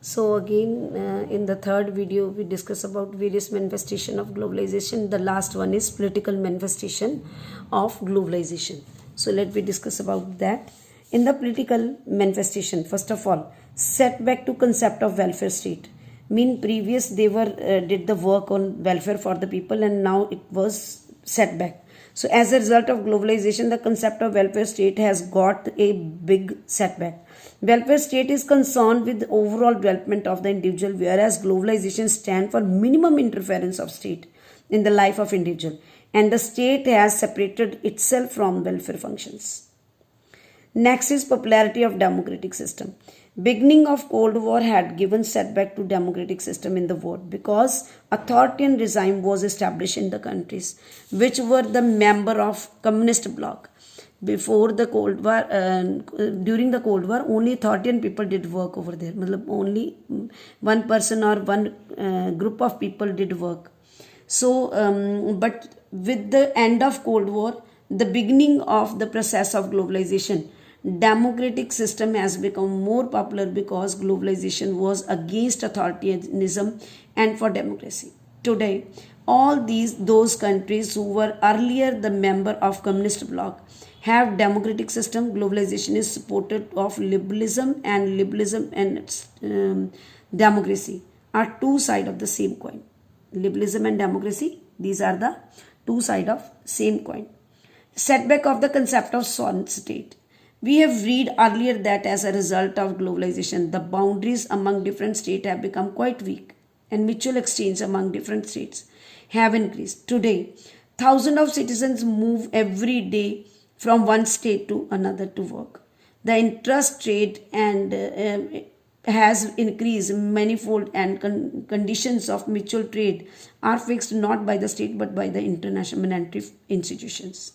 So again, in the third video, we discuss about various manifestation of globalization. The last one is political manifestation of globalization. So let me discuss about that. In the political manifestation, first of all, setback to concept of welfare state. Mean previous they were did the work on welfare for the people, and now it was setback. So as a result of globalization, the concept of welfare state has got a big setback. Welfare state is concerned with the overall development of the individual, whereas globalization stands for minimum interference of state in the life of individual, and the state has separated itself from welfare functions. Next is popularity of democratic system. Beginning of Cold War had given setback to democratic system in the world because authoritarian regime was established in the countries which were the member of communist bloc. Before the Cold War, during the Cold War, only authoritarian people did work over there. Only one person or one group of people did work. So, but with the end of Cold War, the beginning of the process of globalization, democratic system has become more popular because globalization was against authoritarianism and for democracy. Today, all those countries who were earlier the member of communist bloc have democratic system. Globalization is supported of liberalism, and democracy are two sides of the same coin. Liberalism and democracy, these are the two sides of same coin. Setback of the concept of sovereign state. We have read earlier that as a result of globalization, the boundaries among different states have become quite weak, and mutual exchange among different states have increased. Today, thousands of citizens move every day from one state to another to work. The interest rate and has increased manifold, and conditions of mutual trade are fixed not by the state but by the international monetary institutions.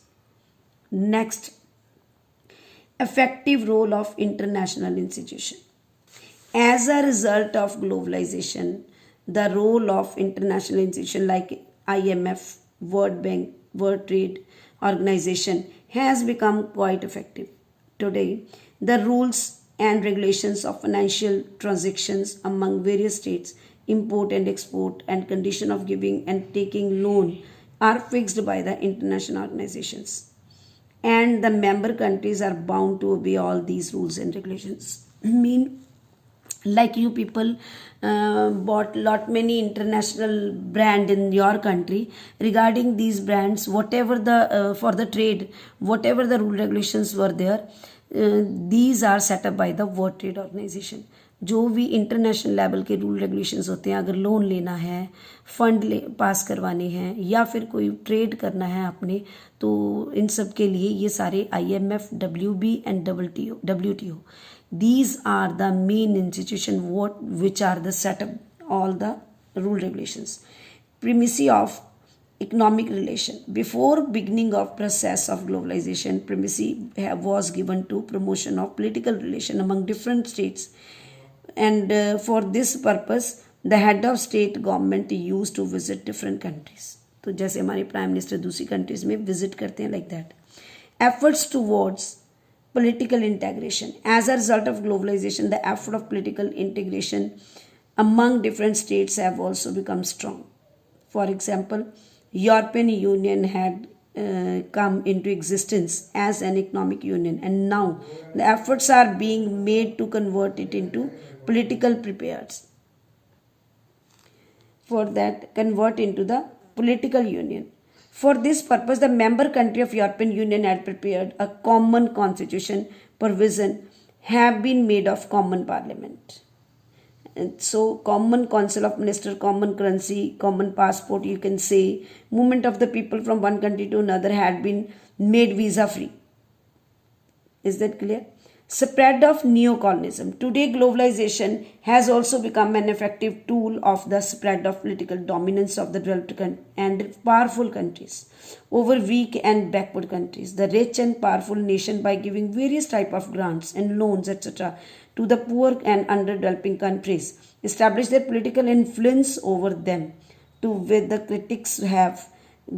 Next, effective role of international institution. As a result of globalization, the role of international institution like IMF, World Bank, World Trade Organization has become quite effective. Today, the rules and regulations of financial transactions among various states, import and export, and condition of giving and taking loan are fixed by the international organizations, and the member countries are bound to obey all these rules and regulations. Mean, like you people bought lot many international brand in your country. Regarding these brands, whatever the for the trade, whatever the rule regulations were there, these are set up by the World Trade Organization. जो भी international level के rule regulations होते हैं, अगर loan लेना है, fund पास करवाने हैं, या फिर कोई ट्रेड करना है आपने, तो इन सब के लिए ये सारे IMF, WB and WTO, these are the main institution which are the set up all the rule regulations. Primacy of economic relation. Before beginning of process of globalization, primacy was given to promotion of political relation among different states, and for this purpose the head of state government used to visit different countries. तो जैसे हमारे prime minister दूसरी countries में visit करते हैं, like that. Efforts towards political integration. As a result of globalization, the effort of political integration among different states have also become strong. For example, European Union had come into existence as an economic union, and now the efforts are being made to convert it into political prepares. For that, convert into the political union. For this purpose, the member country of European Union had prepared a common constitution provision have been made of common parliament. And so common council of minister, common currency, common passport, you can say, movement of the people from one country to another had been made visa free. Is that clear? Spread of neocolonialism. Today, globalization has also become an effective tool of the spread of political dominance of the developed and powerful countries over weak and backward countries. The rich and powerful nation, by giving various type of grants and loans, etc., to the poor and underdeveloping countries, establish their political influence over them, to which the critics have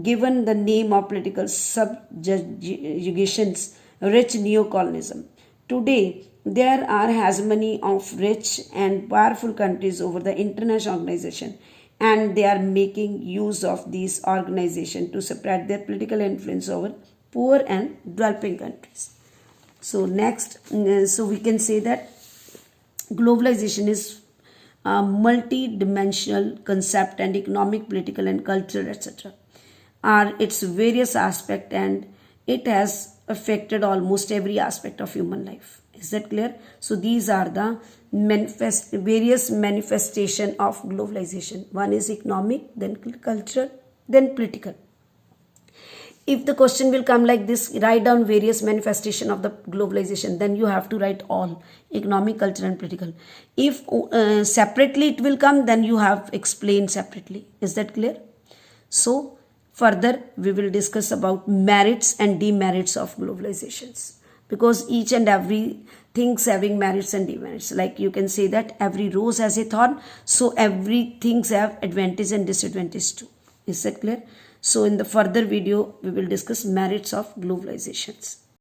given the name of political subjugations, rich neocolonialism. Today, there are hegemony of rich and powerful countries over the international organization, and they are making use of these organizations to spread their political influence over poor and developing countries. So next, so we can say that globalization is a multi-dimensional concept, and economic, political, and cultural, etc. are its various aspects, and it has affected almost every aspect of human life. Is that clear? So these are the various manifestation of globalization. One is economic, then cultural, then political. If the question will come like this, write down various manifestation of the globalization, then you have to write all: economic, cultural, and political. If separately it will come, then you have explained separately. Is that clear? So further we will discuss about merits and demerits of globalizations, because each and every things having merits and demerits. Like you can say that every rose has a thorn, so every things have advantage and disadvantage too. Is that clear? So in the further video we will discuss merits of globalizations.